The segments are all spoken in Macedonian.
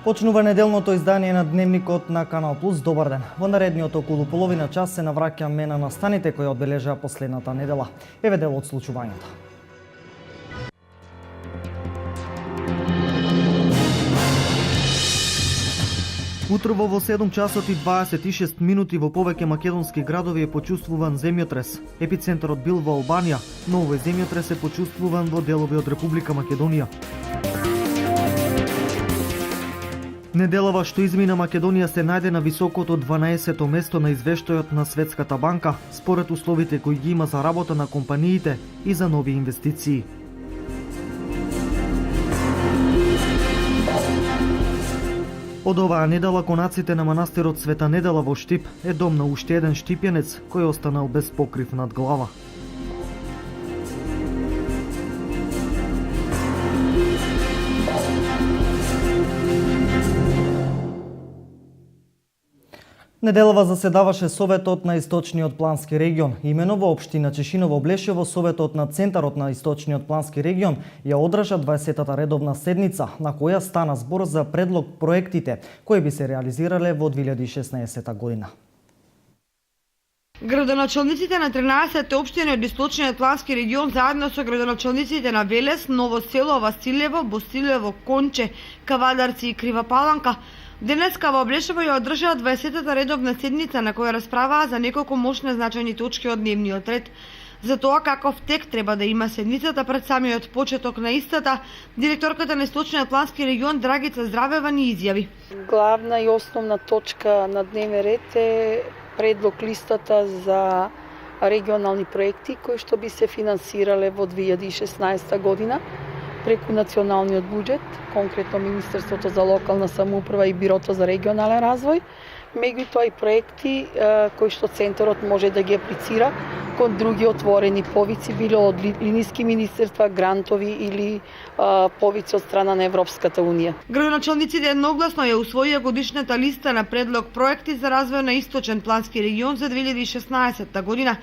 Почнува неделното издание на Дневникот на Канал Плюс. Добар ден. Во наредниот околу половина час се навраќаме на настаните кои одбележаа последната недела. Еве дел од случувањето. Утрово во 7 часот и 26 минути во повеќе македонски градови е почувствуван земјотрес. Епицентарот бил во Албанија, но овој земјотрес е почувствуван во делови од Република Македонија. Неделава што измина Македонија се најде на високото 12-то место на извештајот на Светската банка, според условите кои ги има за работа на компаниите и за нови инвестиции. Од оваа недела конаците на манастирот Света Недела во Штип е дом на уште еден штипјанец кој останал без покрив над глава. Неделава заседаваше Советот на Источниот плански регион. Имено во општина Чешиново Блешево, Советот на Центарот на Источниот плански регион ја одржа 20-та редовна седница, на која стана збор за предлог проектите кои би се реализирале во 2016 година. Градоначалниците на 13 општини од Источниот плански регион заедно со градоначалниците на Велес, Ново село, Василево, Босилево, Конче, Кавадарци и Крива Паланка денеска во Блешево ја одржаа 20-та редовна седница на која расправаа за неколку мощни значајни точки од дневниот ред. За тоа каков тек треба да има седницата пред самиот почеток на истата, директорката на Источниот плански регион Драгица Здравева ни изјави. Главна и основна точка на дневен ред е предлог листата за регионални проекти кои што би се финансирале во 2016 година преку националниот буџет, конкретно Министерството за локална самоуправа и Бирото за регионален развој, меѓутоа и проекти кои што центарот може да ги аплицира кон други отворени повици, било од линиски министерства, грантови или повици од страна на Европската унија. Градоначалниците едногласно ја усвоија годишната листа на предлог проекти за развој на Источен плански регион за 2016 година,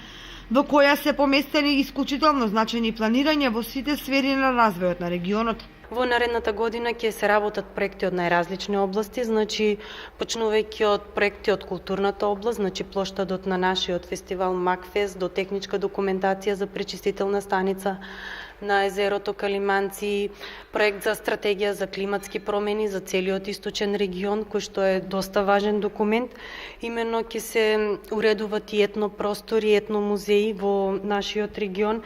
во која се поместени исклучително значајни планирања во сите сфери на развојот на регионот. Во наредната година ќе се работат проекти од најразлични области, почнувајќи од проекти од културната област, плоштадот на нашиот фестивал Макфест до техничка документација за пречистителна станица на езерото Калиманци, проект за стратегија за климатски промени за целиот источен регион, кој што е доста важен документ. Именно ќе се уредуваат и етнопростори, етномузеи во нашиот регион.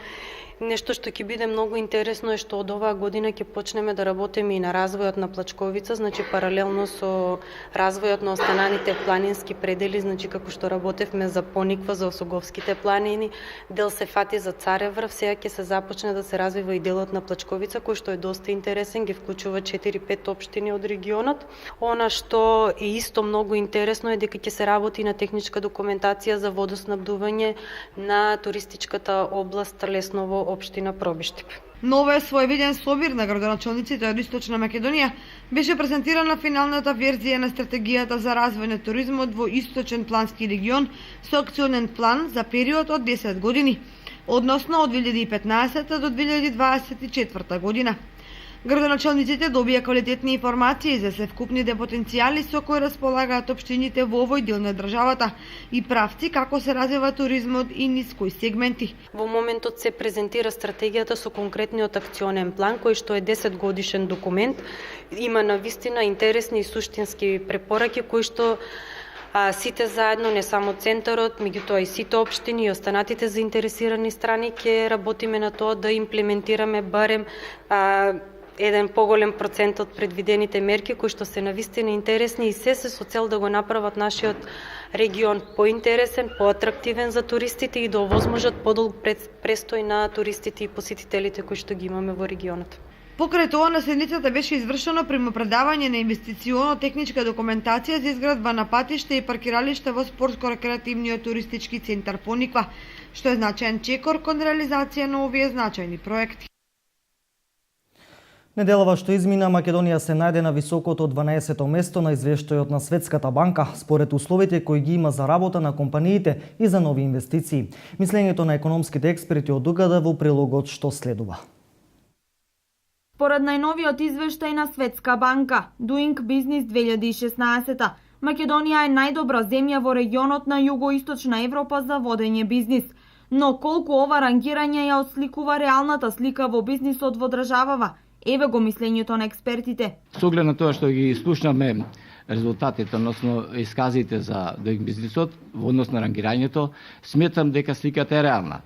Нешто што ќе биде многу интересно е што од оваа година ќе почнеме да работиме и на развојот на Плачковица, паралелно со развојот на остананите планински предели, како што работевме за Пониква, за Осоговските планини, дел се фати за Цареврв, сега ќе се започне да се развива и делот на Плачковица, кој што е доста интересен, ги вклучува 4-5 општини од регионот. Она што е исто многу интересно е дека ќе се работи на техничка документација за водоснабдување на туристичката област Лесново, општина Пробиштип. Нова е своевиден собир на градоначалниците од Источна Македонија беше презентирана финалната верзија на стратегијата за развој на туризмот во Источен плански регион со акционен план за период од 10 години, односно од 2015 до 2024 година. Градоначалниците добија квалитетни информации за севкупните потенцијали со кои располагаат општините во овој дел на државата и правци како се развива туризмот и низ кои сегменти. Во моментот се презентира стратегијата со конкретниот акционен план, кој што е 10 годишен документ. Има навистина интересни и суштински препораки кои што сите заедно, не само центарот, меѓутоа и сите општини и останатите заинтересирани страни ќе работиме на тоа да имплементираме барем еден поголем процент од предвидените мерки кои што се навистина интересни и се со цел да го направат нашиот регион поинтересен, поатрактивен за туристите и да овозможат подолг престој на туристите и посетителите кои што ги имаме во регионот. Покрај тоа на седницата беше извршено примопредавање на инвестиционо-техничка документација за изградба на патишта и паркиралишта во спортско-рекреативниот туристички центар Пониква, што е значаен чекор кон реализација на овие значајни проекти. Неделава што измина, Македонија се најде на високото 12-то место на извештајот на Светската банка, според условите кои ги има за работа на компаниите и за нови инвестиции. Мислењето на економските експерти од УГД во прилогот што следува. Според најновиот извештај на Светска банка, Doing Business 2016, Македонија е најдобра земја во регионот на Југоисточна Европа за водење бизнис. Но колку ова рангирање ја отсликува реалната слика во бизнисот во државава? Еве го мислењето на експертите. Со оглед на тоа што ги слушнаме резултатите, односно исказите за Doing Business-от во однос на рангирањето, сметам дека сликата е реална.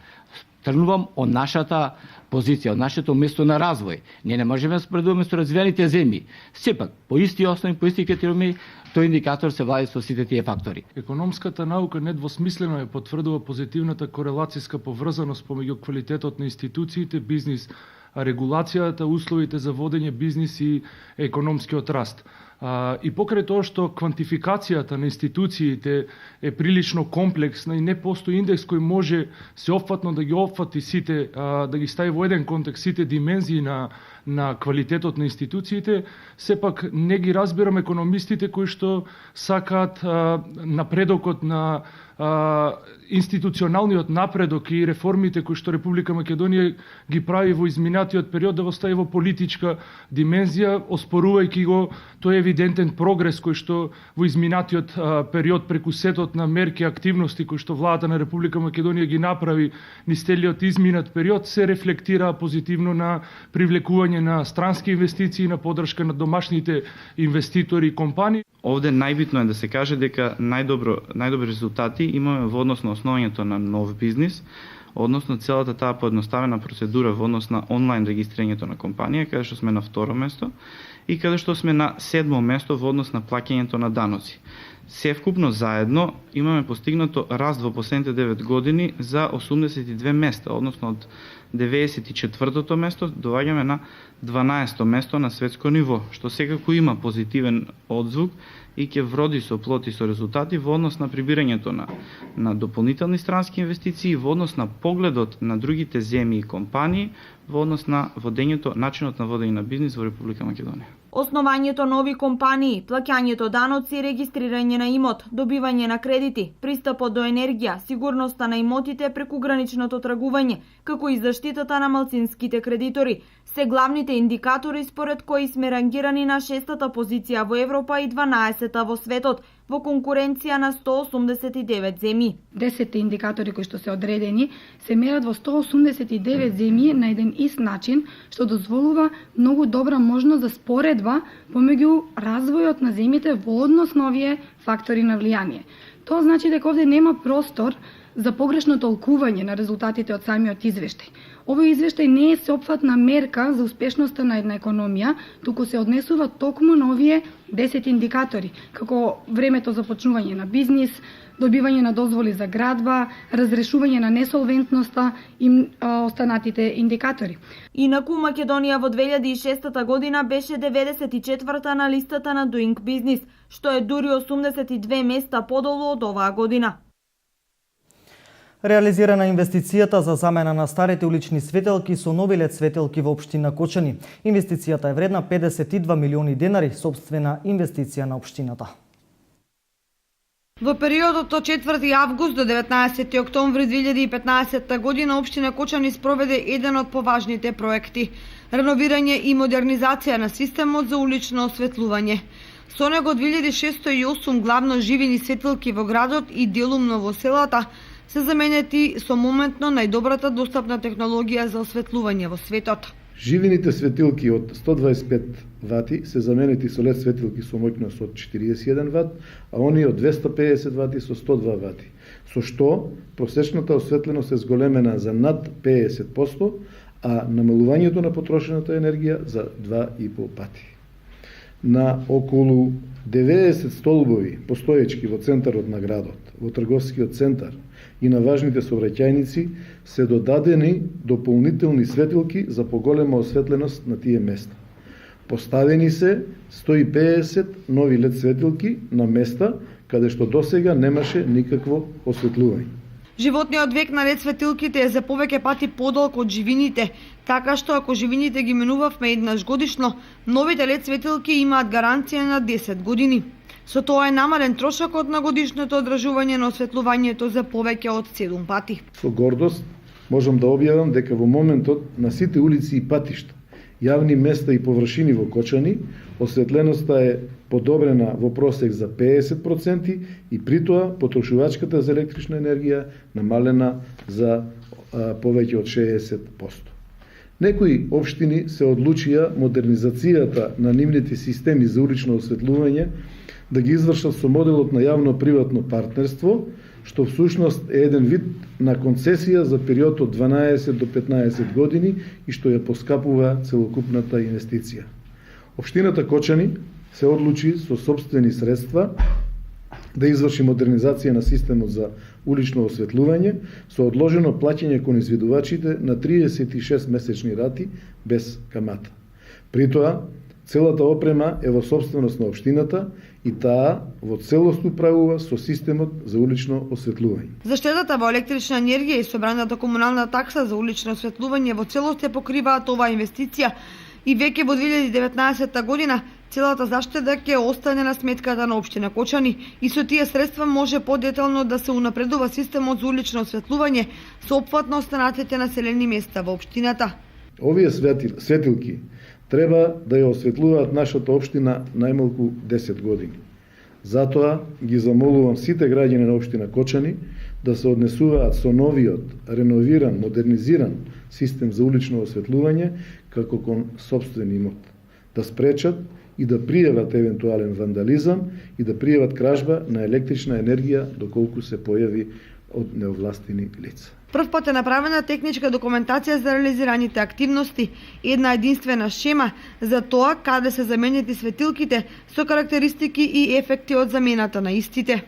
Тргнувам од нашата позиција, од нашето место на развој. Ние не можеме да споредуваме со развиените земји. Сепак, по исти основи, по исти критериуми, тој индикатор се влади со сите тие фактори. Економската наука недвосмислено ја потврдува позитивната корелацијска поврзаност помеѓу квалитетот на институциите, бизнис, регулацијата, условите за водење бизнис и економскиот раст. И покрај тоа што квантификацијата на институциите е прилично комплексна и не постои индекс кој може сеопфатно да ги опфати сите, да ги стави во еден контекст сите димензии на квалитетот на институциите, сепак не ги разбирам економистите кои што сакаат напредокот на институционалниот напредок и реформите кои што Република Македонија ги прави во изминатиот период да го стави во политичка димензија, оспорувајќи го тој евидентен прогрес кој што во изминатиот период преку сетот на мерки и активности кои што владата на Република Македонија ги направи низ целиот изминат период се рефлектира позитивно на привлекување на странски инвестиции, на поддршка на домашните инвеститори и компании. Овде најбитно е да се каже дека најдобри резултати имаме во однос на основањето на нов бизнис, односно целата таа поедноставена процедура во однос на онлайн регистрирањето на компанија, каде што сме на второ место, и каде што сме на седмо место во однос на плаќањето на даноци. Севкупно заедно имаме постигнато раст во последните 9 години за 82 места, односно од 94-тото место доаѓаме на 12-то место на светско ниво, што секако има позитивен одзвук и ќе вроди со плод и со резултати во однос на прибирањето на дополнителни странски инвестиции, во однос на погледот на другите земји и компании, во однос на водењето, начинот на водење на бизнис во Република Македонија. Основањето нови компании, плаќањето даноци, регистрирање на имот, добивање на кредити, пристапот до енергија, сигурноста на имотите преку граничното тргување, како и заштитата на малцинските кредитори, се главните индикатори според кои сме рангирани на 6-та позиција во Европа и 12-та во светот, во конкуренција на 189 земји. 10 индикатори кои што се одредени се мерат во 189 земји на еден ист начин, што дозволува многу добра можност за споредба помеѓу развојот на земјите во однос на овие фактори на влијание. Тоа значи дека овде нема простор за погрешно толкување на резултатите од самиот извештај. Овој извештај не е сеопфатна мерка за успешноста на една економија, туку се однесува токму на овие 10 индикатори, како времето за почнување на бизнис, добивање на дозволи за градба, разрешување на несолвентноста и останатите индикатори. Инаку Македонија во 2006 година беше 94-та на листата на Doing Business, што е дури 82 места подолу од оваа година. Реализирана инвестицијата за замена на старите улични светелки со нови лед светелки во општина Кочани. Инвестицијата е вредна 52 милиони денари, собствена инвестиција на општината. Во периодот од 4 август до 19 октомври 2015 година општина Кочани спроведе еден од поважните проекти – реновирање и модернизација на системот за улично осветлување. Со него 2608 главно живини светилки во градот и делумно во селата се заменети со моментно најдобрата достапна технологија за осветлување во светот. Живините светилки од 125 вати се заменети со лед светилки со моќност од 41 ват, а оние од 250 вати со 102 вати, со што просечната осветленост е зголемена за над 50%, а намалувањето на потрошената енергија за 2,5 пати. На околу 90 столбови постоечки во центарот на градот, во трговскиот центар и на важните сообраќајници се додадени дополнителни светилки за поголема осветленост на тие места. Поставени се 150 нови лед светилки на места каде што досега немаше никакво осветлување. Животниот век на лед светилките е за повеќе пати подолг од живините, така што ако живините ги менувавме еднаш годишно, новите лед светилки имаат гаранција на 10 години. Со тоа е намален трошокот на годишното одржување на осветлувањето за повеќе од 7 пати. Со гордост можам да објавам дека во моментот на сите улици и патишта јавни места и површини во Кочани, осветленоста е подобрена во просек за 50% и при тоа потрошувачката за електрична енергија намалена за повеќе од 60%. Некои општини се одлучија модернизацијата на нивните системи за улично осветлување да ги извршат со моделот на јавно-приватно партнерство, што всушност е еден вид на концесија за период од 12 до 15 години и што ја поскапува целокупната инвестиција. Општината Кочани се одлучи со сопствени средства да изврши модернизација на системот за улично осветлување со одложено плаќање кон изведувачите на 36 месечни рати без камата. При тоа, целата опрема е во сопственост на општината и таа во целост управува со системот за улично осветлување. Заштедата во електрична енергија и собраната комунална такса за улично осветлување во целост ја покриваат оваа инвестиција и веќе во 2019 година целата заштеда ќе остане на сметката на општина Кочани и со тие средства може подетално да се унапредува системот за улично осветлување со опфат на останатите населени места во општината. Овие светилки треба да ја осветлуваат нашата општина најмалку 10 години. Затоа ги замолувам сите граѓани на општина Кочани да се однесуваат со новиот, реновиран, модернизиран систем за улично осветлување како кон сопствен имот, да спречат и да пријават евентуален вандализам и да пријават кражба на електрична енергија доколку се појави од неовластени лица. Прв пат е направена техничка документација за реализираните активности, една единствена шема за тоа каде се заменети светилките со карактеристики и ефекти од замената на истите.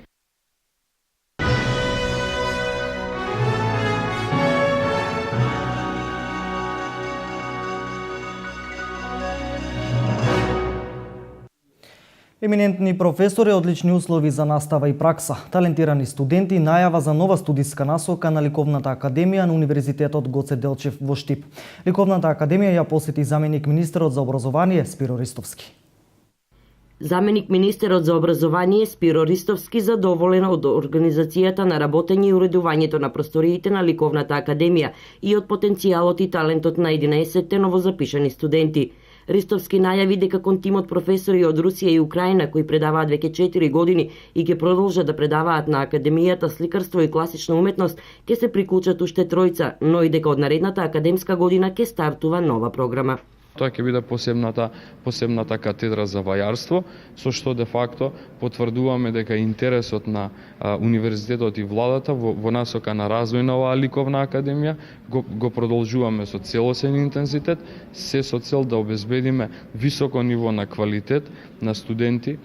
Еминентни професори, одлични услови за настава и пракса, талентирани студенти, најава за нова студиска насока на Ликовната академија на Универзитетот Гоце Делчев во Штип. Ликовната академија ја посети заменик министерот за образование Спиро Ристовски. Заменик министерот за образование Спиро Ристовски задоволен од организацијата на работење и уредувањето на просториите на Ликовната академија и од потенцијалот и талентот на 11 новозапишани студенти. Ристовски најави дека кон тимот професори од Русија и Украина кои предаваат веќе 4 години и ќе продолжат да предаваат на Академијата сликарство и класична уметност, ќе се приклучат уште тројца, но и дека од наредната академска година ќе стартува нова програма. Тоа ќе биде посебната катедра за вајарство, со што де факто потврдуваме дека интересот на универзитетот и владата во насока на развој на оваа ликовна академија го продолжуваме со целосен интензитет, се со цел да обезбедиме високо ниво на квалитет на студенти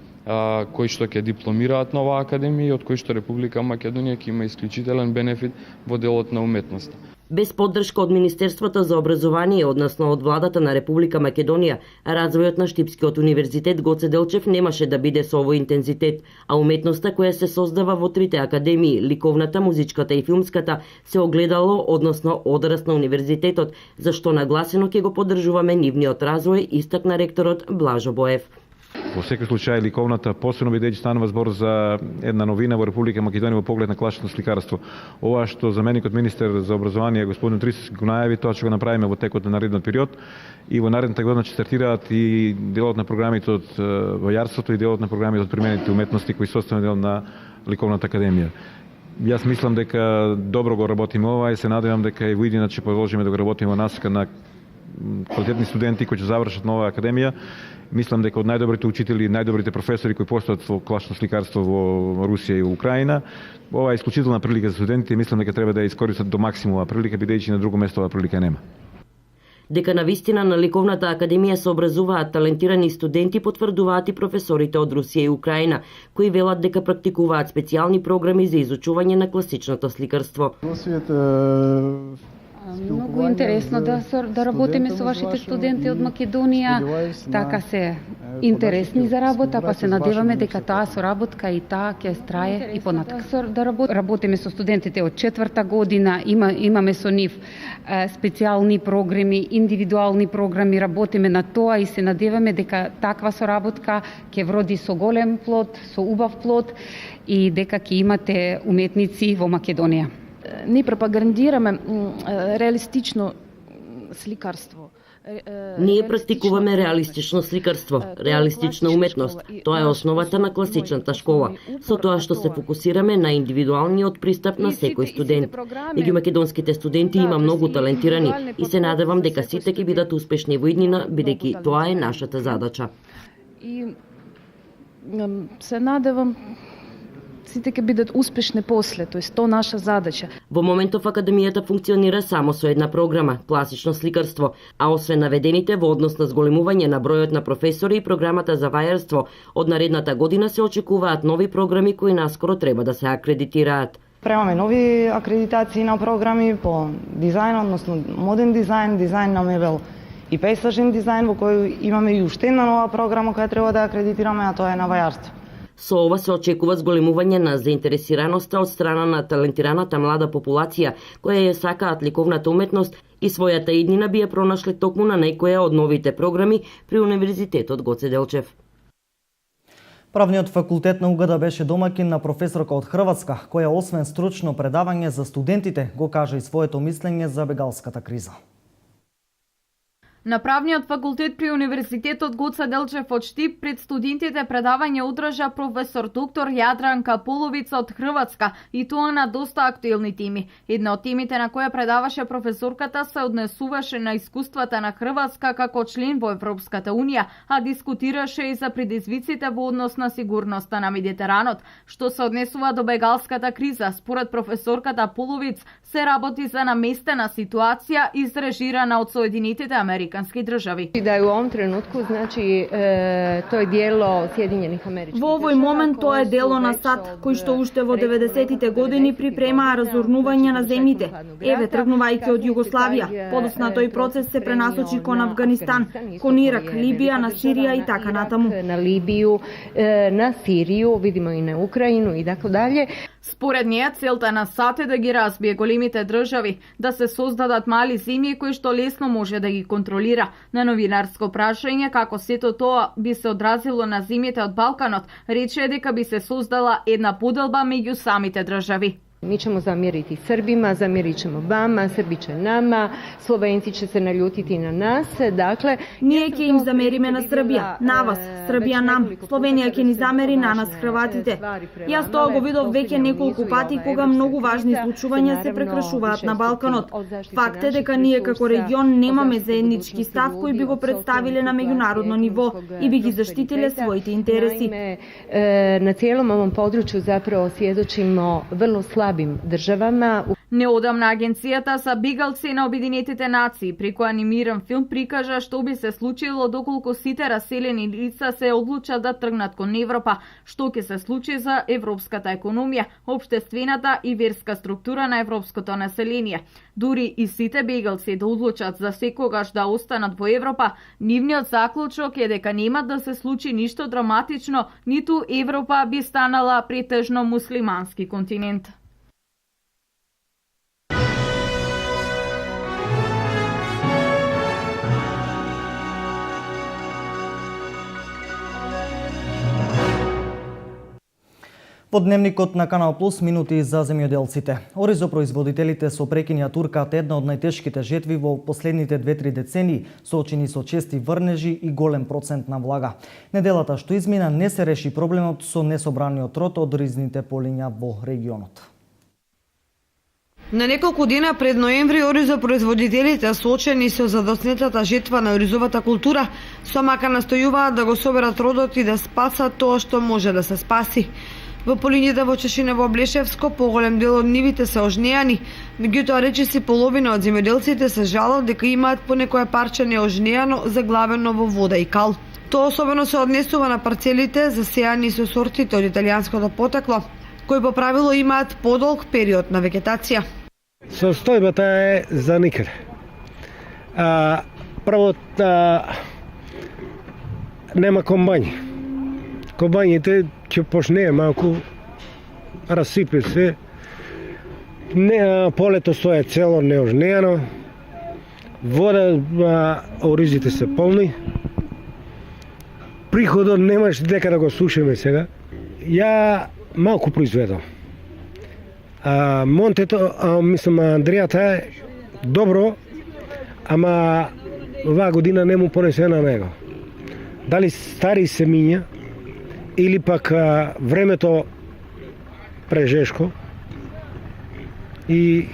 кои што ќе дипломираат на оваа академија и од кои што Република Македонија ќе има исклучителен бенефит во делот на уметноста. Без поддршка од Министерството за образование, односно од владата на Република Македонија, развојот на Штипскиот универзитет Гоце Делчев немаше да биде со овој интензитет, а уметноста која се создава во трите академии, ликовната, музичката и филмската, се огледало, односно одрас на универзитетот, за што нагласено ќе го поддржуваме нивниот развој, истакна ректорот Блажо Боев. Во секој случај ликовната, посебно бидејќи станува збор за една новина во Република Македонија во поглед на класично сликарство. Ова што заменикот министер за образование господин Трисис го најави, тоа ќе го направиме во текот на наредниот период и во наредната година ќе стартираат и делот на програмите од вајарството и делот на програмите од применените уметности кои се составен дел на Ликовната академија. Јас мислам дека добро го работиме ова и се надевам дека и во иднина ќе продолжиме да го работиме во насока на квалитетни студенти кои ќе завршат нова академија. Мислам дека од најдобрите учители, најдобрите професори кои постојат во класично сликарство во Русија и Украина, ова е исклучителна прилика за студентите и мислам дека треба да ја искористат до максимум оваа прилика, бидејќи на друго место оваа прилика нема. Дека навистина на Ликовната академија се образуваат талентирани студенти, потврдуваат и професорите од Русија и Украина, кои велат дека практикуваат специјални програми за изучување на класичното сликарство. Многу интересно да работиме со вашите студенти од Македонија, така се интересни за работа, па се надеваме дека таа соработка и таа ќе трае и понатаму. Да работиме со студентите од 4-та година, имаме со нив специјални програми, индивидуални програми, работиме на тоа и се надеваме дека таква соработка ќе вроди со голем плод, со убав плод и дека ќе имате уметници во Македонија. Ние пропагандираме реалистично сликарство, Ние практикуваме реалистично сликарство, реалистична уметност. Тоа е основата на класичната школа, со тоа што се фокусираме на индивидуалниот пристап на секој студент. Меѓу македонските студенти има многу талентирани и се надевам дека сите ќе бидат успешни во иднина, бидејќи тоа е нашата задача. И се надевам сите ќе бидат успешни после, тоест тоа наша задача. Во моментов Академијата функционира само со една програма, класично сликарство, а освен наведените во однос на зголемување на бројот на професори и програмата за вајарство, од наредната година се очекуваат нови програми кои наскоро треба да се акредитираат. Премаме нови акредитации на програми по дизајн, односно моден дизајн, дизајн на мебел и пейсажен дизајн, во кој имаме и уште една нова програма која треба да акредитираме, а тоа е на вајарство. Со ова се очекува зголемување на заинтересираноста од страна на талентираната млада популација, која ја сакаат ликовната уметност и својата иднина би ја пронашле токму на некоја од новите програми при Универзитетот Гоце Делчев. Правниот факултет на УГД беше домакин на професорка од Хрватска, која освен стручно предавање за студентите, го кажа и своето мислење за бегалската криза. На правниот факултет при Универзитетот Гоце Делчев од Штип пред студентите предавање одржа професор доктор Јадранка Половица од Хрватска и тоа на доста актуелни теми. Една од темите на која предаваше професорката се однесуваше на искуствата на Хрватска како член во Европската унија, а дискутираше и за предизвиците во однос на сигурноста на Медитеранот, што се однесува до бегалската криза. Според професорката Половиц се работи за наместена ситуација изрежирана од Соединетите Американски држави. Да у овом тренутку, значи, тоа е дело Сјединjenih Америчких Во овој момент тоа е дело на САД, кој што уште во 90-тите години припремаа разорнување на земјите. Еве, тргнувајќи од Југославија, подосна тој процес се пренасочи кон Афганистан, кон Ирак, Либија, на Сирија и така натаму. На Либију, на Сирију, видимо и на Украину и така дале. Според неја, целта на САД е да ги разбие големите држави, да се создадат мали земји кои што лесно може да ги контролира. На новинарско прашање како сето тоа би се одразило на земјите од Балканот, рече дека би се создала една поделба меѓу самите држави. Mi ćemo zamjeriti Srbima, zamjerit ćemo vama, Srbi će nama, Slovenci će se naljutiti na nas. Dakle, ние ќе им замериме на Србија, на вас, Србија нам, Словенија ќе ни замери на нас Хрватите. Јас тоа го видов веќе неколку пати кога многу важни случувања се прекршуваат на Балканот. Факт е дека ние како регион немаме заеднички став кој би го представиле на меѓународно ниво и би ги заштитиле своите интереси. Na cijelom ovom području zapravo svjedočimo vrlo slabim државама. Неодамна агенцијата за бегалци на Обединетите нации преку анимиран филм прикажа што би се случило доколку сите раселени лица се одлучат да тргнат кон Европа, што ќе се случи за европската економија, општествената и верска структура на европското население. Дури и сите бегалци да одлучат за секогаш да останат во Европа, нивниот заклучок е дека нема да се случи ништо драматично, ниту Европа би станала претежно муслимански континент. Во дневникот на Канал Плюс минути за земјоделците. Оризопроизводителите со прекинја туркаат една од најтешките жетви во последните 2-3 децении, соочени со чести врнежи и голем процент на влага. Неделата што измина не се реши проблемот со несобраниот род од ризните полиња во регионот. На неколку дена пред ноември оризопроизводителите соочени со задоснетата жетва на оризовата култура, сомака настојуваат да го соберат родот и да спасат тоа што може да се спаси. Во полињата во Чешиново Облешевско поголем дел од нивите се ожнеани, меѓутоа речиси половина од земјоделците се жалат дека имаат по некое парче неожнеано заглавено во вода и кал. Тоа особено се однесува на парцелите засејани со сортите од италијанското потекло, кои по правило имаат подолг период на вегетација. Состојбата е за никаде. Прво, нема комбањи. Комбањите ќе пошнее малку, расипе се. Полето стоја цело неожнеано. Вода, оризите се полни. Приходот немаш дека да го слушаме сега. Ја малку произведам. Монтето, мислам, Андријата е добро, ама оваа година не му понесе на него. Дали стари семиња или пак времето прежешко и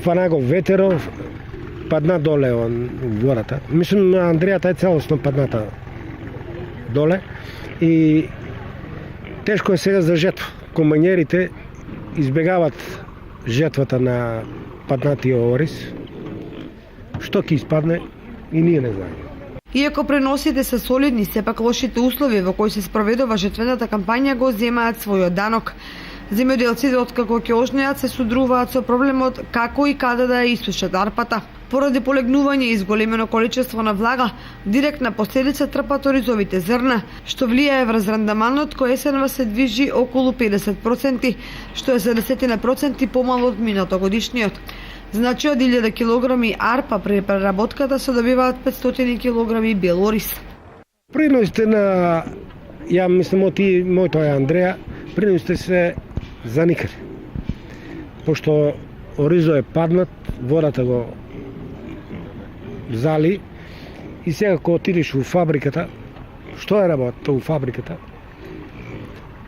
фана го ветеров, падна доле он гората. Мислам на Андреја тај целосно падната доле и тешко е сега за жетва. Комбањерите избегават жетвата на паднатиот орис. Што ќе испадне и ние не знаеме. Иако преносите се солидни, сепак лошите услови во кои се спроведува жетвената кампања го земаат својот данок. Земјоделците откако ќе ожнеат се судруваат со проблемот како и каде да ја исушат арпата. Поради полегнување и изголемено количество на влага, директна последица трпат оризовите зрна, што влијае врз рандаманот кој есенва се движи околу 50%, што е 70% помало од минатогодишниот. Значи од 1000 килограми арпа при преработката се добиваат 500 килограми бел ориз. Приносите на, ја мислам од и мојто е Андреја, приносите се за никаде. Пошто оризо е паднат, водата го зали и сега кога отидеш во фабриката, што е работа во фабриката?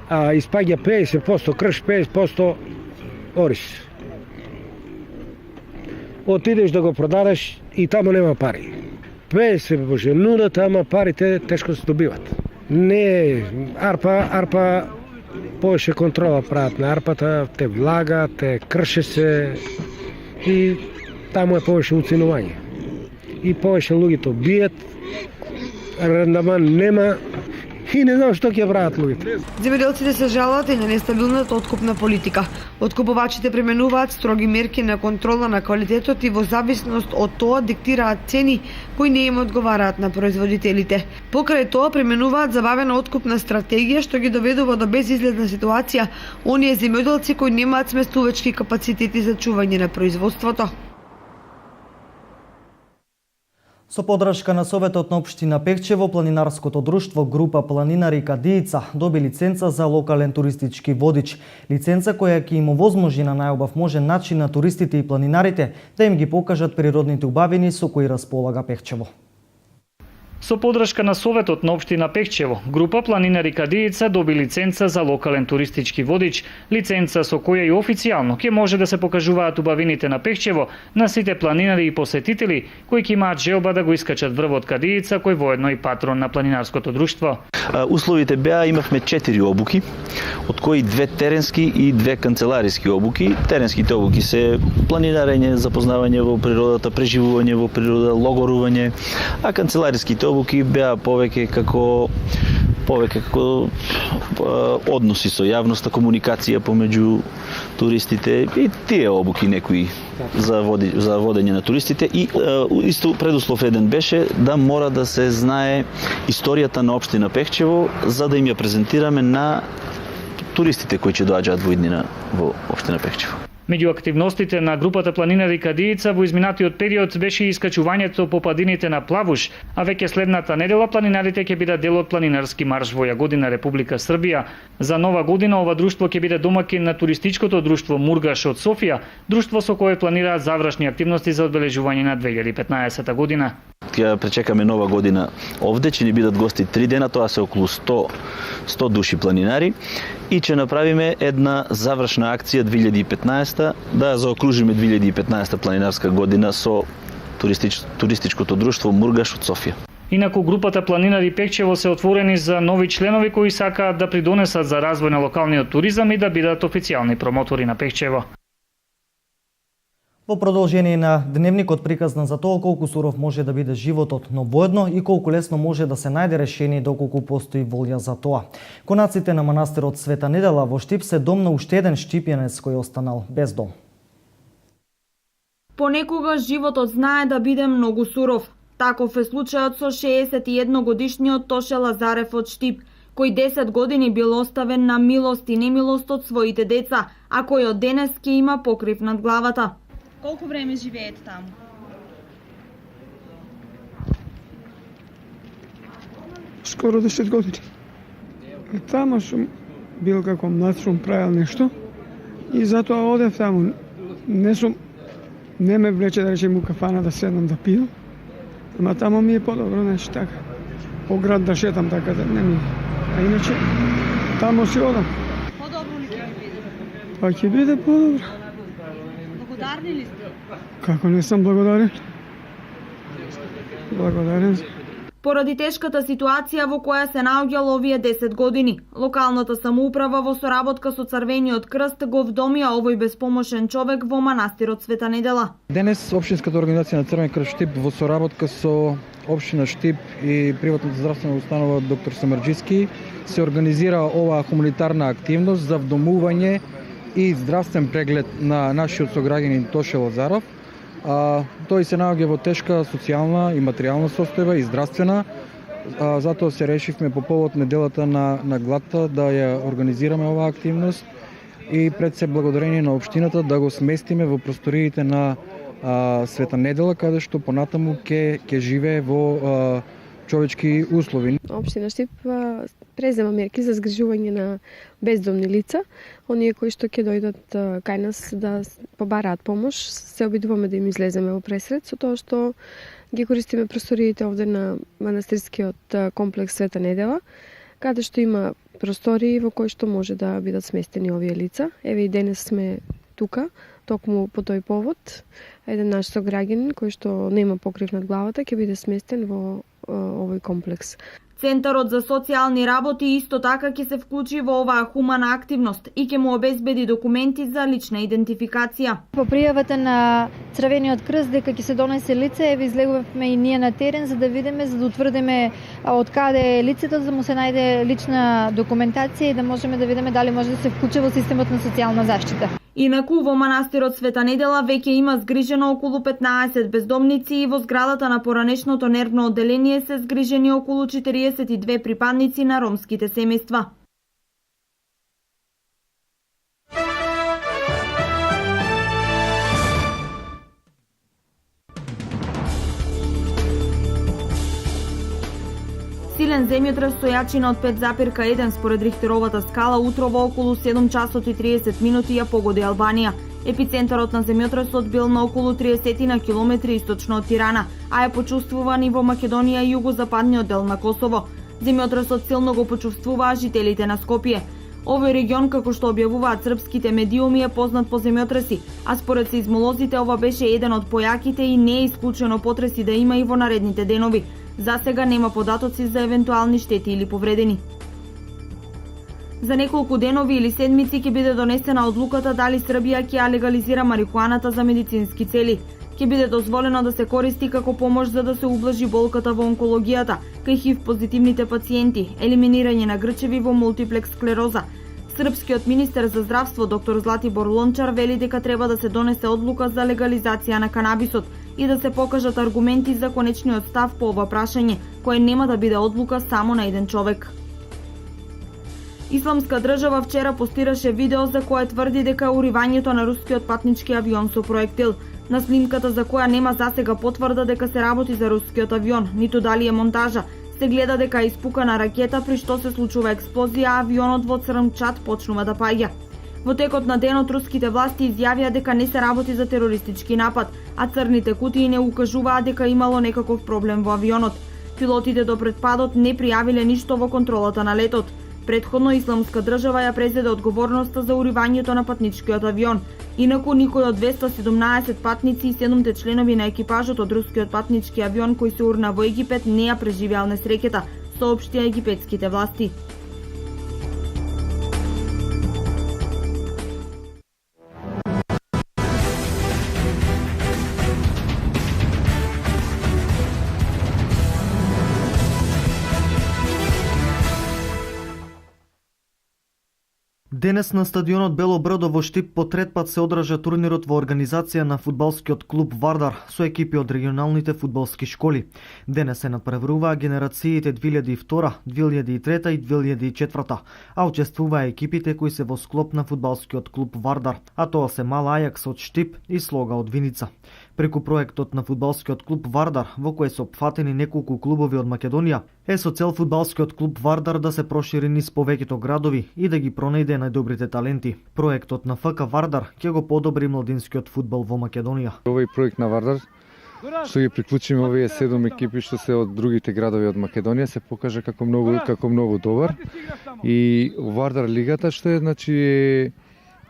Испаѓа 50% крш, 50% ориз. Отидеш да го продадеш и тамо нема пари. 50 може нудата, ама парите тешко се добиват. Не, арпа повеќе контрола прават на арпата, те влага, те крше се и таму е повеќе уценување. И повеќе луѓето бијат, рандаман нема и не знам што ќе прават луѓето. Земјоделците се жалат и на нестабилната откупна политика. Откупувачите применуваат строги мерки на контрола на квалитетот и во зависност од тоа диктираат цени кои не им одговараат на производителите. Покрај тоа применуваат забавена откупна стратегија што ги доведува до безизлезна ситуација оние земјоделци кои немаат сместувачки капацитети за чување на производството. Со подршка на Советот на општина Пехчево, планинарското друштво Група Планинари Кадиица доби лиценца за локален туристички водич. Лиценца која ќе им овозможи на најубав можен начин на туристите и планинарите да им ги покажат природните убавини со кои располага Пехчево. Со подршка на Советот на општина Пехчево, Група Планинари Кадиица доби лиценца за локален туристички водич, лиценца со која и официјално ќе може да се покажуваат убавините на Пехчево на сите планинари и посетители кои ќе имаат желба да го искачат врвот Кадиица, кој воедно и патрон на планинарското друштво. Условите беа, имавме 4 обуки, од кои 2 теренски и 2 канцелариски обуки. Теренските обуки се планинарење, запознавање во природата, преживување во природа, логорување, а канцелариските обуки беа повеќе како односи со јавноста, комуникација помеѓу туристите и тие обуки некои за водење на туристите и исто предуслов еден беше да мора да се знае историјата на општина Пехчево за да им ја презентираме на туристите кои ќе доаѓаат во иднина во општина Пехчево. Меѓу активностите на групата Планинари Кадиица во изминатиот период беше и искачувањето по падините на Плавуш, а веќе следната недела планинарите ќе бидат дел од планинарски марш во Јагодина, Република Србија. За нова година ова друштво ќе биде домакин на туристичкото друштво Мургаш од Софија, друштво со кое планираат завршни активности за одбележување на 2015 година. Ќе пречекаме нова година овде, ќе ни бидат гости 3 дена, тоа се околу 100 души планинари и ќе направиме една завршна акција 2015 да заокружиме 2015 планинарска година со туристичкото друштво Мургаш од Софија. Инаку групата Планинари Пехчево се отворени за нови членови кои сакаат да придонесат за развој на локалниот туризам и да бидат официјални промотори на Пехчево. Во продолжение на дневникот приказна за тоа колку суров може да биде животот, но воедно и колку лесно може да се најде решение доколку постои волја за тоа. Конаците на манастирот Света Недела во Штип се дом на уште еден штипјанец кој останал без дом. Понекогаш животот знае да биде многу суров. Таков е случајот со 61 годишниот Тоше Лазарев од Штип, кој 10 години бил оставен на милост и немилост од своите деца, а кој од денес ќе има покрив над главата. Колку време живеете таму? Скоро 10 години. И таму сум бил како млад, сум правил нешто и затоа одев таму. Не сум Не ме влече да речем у кафана да седнам да пијам, ама тамо ми е подобро, значи така. По град да шетам така да не ми. А иначе тамо си одам. Подобро ли ќе ви биде? Па ќе биде подобро. Благодарни ли сте? Како не сум благодарен? Благодарен сум. Поради тешката ситуација во која се наоѓал овие 10 години, локалната самоуправа во соработка со Црвениот крст го вдомија овој безпомошен човек во манастирот Света Недела. Денес Општинската организација на Црвен крст Штип во соработка со Општина Штип и приватната здравствена установа доктор Самарџиски се организира оваа хуманитарна активност за вдомување и здравствен преглед на нашиот сограѓанин Тоше Лазаров. Тој се наоѓа во тешка социјална и материјална состојба и здравствена. Затоа се решивме по повод неделата на гладта да ја организираме оваа активност и пред се благодарение на општината да го сместиме во просториите на Света Недела, каде што понатаму ќе живее во човечки услови. Општина Штип презема мерки за згрижување на бездомни лица, оние кои што ќе дојдат кај нас да побараат помош, се обидуваме да им излеземе во пресред со тоа што ги користиме просториите овде на манастирскиот комплекс Света Недела, каде што има простории во кои што може да бидат сместени овие лица. Еве и денес сме тука, токму по тој повод. Еден наш сограѓанин кој што нема покрив над главата ќе биде сместен во овој комплекс. Центарот за социјални работи исто така ќе се вклучи во оваа хумана активност и ќе му обезбеди документи за лична идентификација. По пријавата на Црвениот крст дека ќе се донесе лице, еве излегувавме и ние на терен за да видиме, за да утврдиме од каде е лицето, за да му се најде лична документација и да можеме да видиме дали може да се вклучи во системот на социјална заштита. Инаку во манастирот Света Недела веќе има згрижено околу 15 бездомници и во зградата на поранешното нервно одделение се згрижени околу 42 припадници на ромските семејства. Силен земјотрес со јачина од 5,1 според Рихтеровата скала утрово околу 7 часот и 30 минути ја погоди Албанија. Епицентарот на земјотресот бил на околу 30 на километри источно од Тирана, а е почувствуван и во Македонија и југозападниот дел на Косово. Земјотресот силно го почувствуваа жителите на Скопје. Овој регион, како што објавуваат српските медиуми, е познат по земјотреси, а според сеизмолозите ова беше еден од појаките и не е исклучено потреси да има и во наредните денови. За сега нема податоци за евентуални штети или повредени. За неколку денови или седмици ќе биде донесена одлуката дали Србија ќе ја легализира марихуаната за медицински цели. Ќе биде дозволено да се користи како помош за да се ублажи болката во онкологијата, кај ХИВ позитивните пациенти, елиминирање на грчеви во мултиплекс склероза. Српскиот министер за здравство доктор Златибор Лончар вели дека треба да се донесе одлука за легализација на канабисот и да се покажат аргументи за конечниот став по ова прашање, кое нема да биде одлука само на еден човек. Исламска држава вчера постираше видео за кое тврди дека уривањето на рускиот патнички авион со проектил. На снимката, за која нема засега потврда дека се работи за рускиот авион, ниту дали е монтажа, се гледа дека е испукана ракета при што се случува експлозија, а авионот во црн чат почнува да паѓа. Во текот на денот руските власти изјавија дека не се работи за терористички напад, а црните кутии не укажуваат дека имало некаков проблем во авионот. Пилотите до пред падот не пријавиле ништо во контролата на летот. Претходно Исламска држава ја презеде одговорноста за уривањето на патничкиот авион. Инаку никој од 217 патници и 7 членови на екипажот од рускиот патнички авион кој се урна во Египет не ја преживеал несреќата, соопштија египетските власти. Денес на стадионот Бело Брдо во Штип по трет пат се одржа турнирот во организација на фудбалскиот клуб Вардар со екипи од регионалните фудбалски школи. Денес се надпреваруваа генерациите 2002, 2003 и 2004, а учествуваа екипите кои се во склоп на фудбалскиот клуб Вардар, а тоа се Мал Ајакс од Штип и Слога од Виница. Преку проектот на фудбалскиот клуб Вардар, во кој се опфатени неколку клубови од Македонија, е со цел фудбалскиот клуб Вардар да се прошири низ повеќето градови и да ги пронајде најдобрите таленти. Проектот на ФК Вардар ќе го подобри младинскиот фудбал во Македонија. Овој проект на Вардар, што ги приклучиме овие 7 екипи што се од другите градови од Македонија, се покажа како многу добар. И Вардар лигата што е, значи,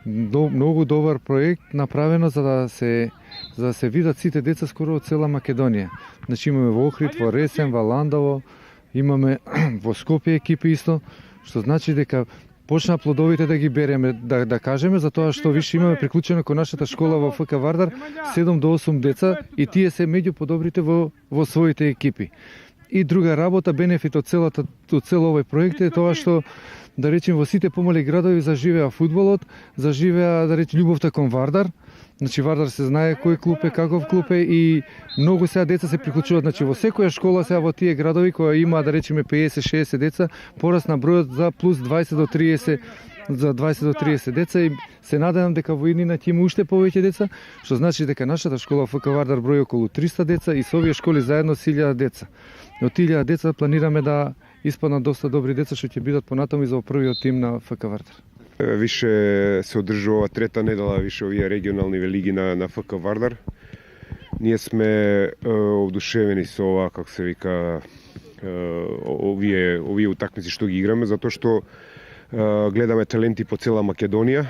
многу добар проект направено за да се видат сите деца скоро од цела Македонија. Значи имаме во Охрид, во Ресен, во Ландово, имаме во Скопје екипи исто, што значи дека почна плодовите да ги береме, да кажеме, затоа што више имаме приклучено кон нашата школа во ФК Вардар 7 до 8 деца и тие се меѓу подобрите во своите екипи. И друга работа, бенефит од цел овој проект е тоа што, да речем, во сите помали градови заживеа фудбалот, заживеа, да речем, љубовта кон Вардар. Значи Вардар се знае кој клуб е, каков клуб е и многу сега деца се приклучуваат. Значи во секоја школа сега во тие градови која има, да речеме, 50-60 деца, порасна бројот за плюс 20 до 30 за 20 до 30 деца и се надевам дека во иднина ќе има уште повеќе деца, што значи дека нашата школа ФК Вардар брои околу 300 деца и со овие школи заедно с 1000 деца. Од 1000 деца планираме да испаднат доста добри деца што ќе бидат понатаму и за првиот тим на ФК Вардар. Више се одржува трета недела више овие регионални лиги на ФК Вардар. Ние сме одушевени со ова, како се вика, овие утакмици што ги играме, затоа што гледаме таленти по цела Македонија,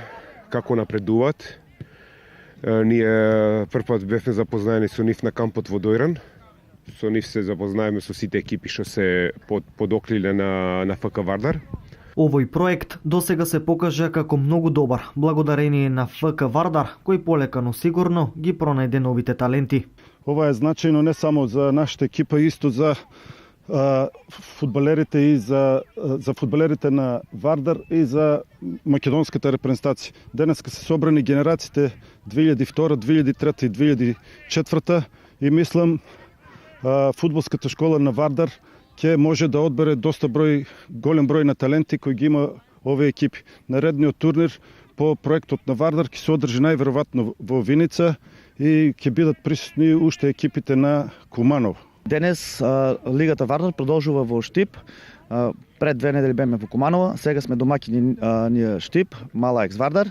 како напредуваат. Ние првпат бевме запознаени со нив на кампот во Дојран. Со нив се запознаеме со сите екипи што се под окриле на ФК Вардар. Овој проект досега се покажа како многу добар, благодарение на ФК Вардар, кој полека но сигурно ги пронајде новите таленти. Ова е значајно не само за нашата екипа, исто за фудбалерите и за фудбалерите на Вардар и за македонската репрезентација. Денеска се собрани генерациите 2002, 2003 и 2004 и мислам фудбалската школа на Вардар ќе може да одбере доста голем број на таленти кои ги има овие екипи. Наредниот турнир по проектот на Вардар ќе се одржи најверојатно во Виница и ќе бидат присутни уште екипите на Куманово. Денес Лигата Вардар продолжува во Штип. Пред 2 недели беме во Куманово, сега сме домаќини ние Штип, Мала Екс Вардар.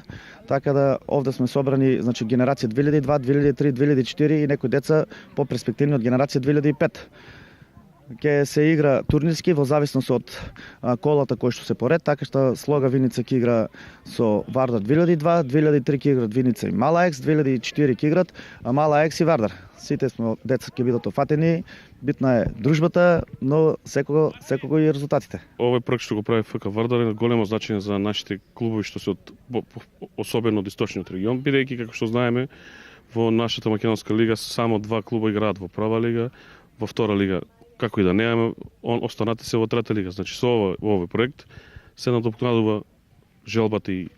Така да овде сме собрани, значи, генерација 2002, 2003, 2004 и некои деца по перспективни од генерација 2005. Ќе се игра турнирски во зависност од колата кои што се поред, така што Слога Виница ќе игра со Вардар 2002, 2003 ќе играт Виница и Мала Екс, 2004 ќе играт Мала Екс и Вардар. Сите сме деца ќе бидат офатени, битна е дружбата, но секого и резултатите. Овој проект што го прави ФК Вардар е големо значење за нашите клубови што се особено од источниот регион, бидејќи како што знаеме во нашата македонска лига само 2 клуба играат во прва лига, во втора лига како и да немаме, останате се во трета лига. Значи со овој проект се надокнадува желбата и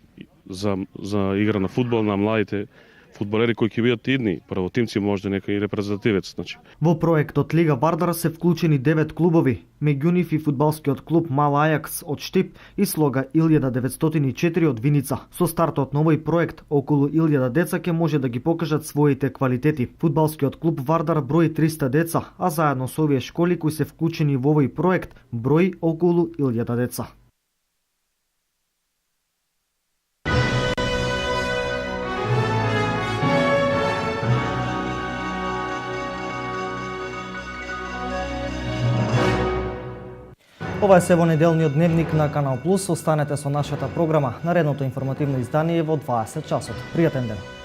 за игра на фудбал на младите фудбалери кои ќе бидат идни првотимци, можда некој репрезентативец, значи. Во проектот Лига Вардар се вклучени 9 клубови, меѓу нив и фудбалскиот клуб Мала Ајакс од Штип и Слога 1904 од Виница. Со стартот на овој проект, околу 1000 деца ќе може да ги покажат своите квалитети. Фудбалскиот клуб Вардар брои 300 деца, а заедно со овие школи кои се вклучени во овој проект, брои околу 1000 деца. Ова е се во неделниот дневник на Канал Плюс. Останете со нашата програма. Наредното информативно издание во 20 часот. Пријатен ден!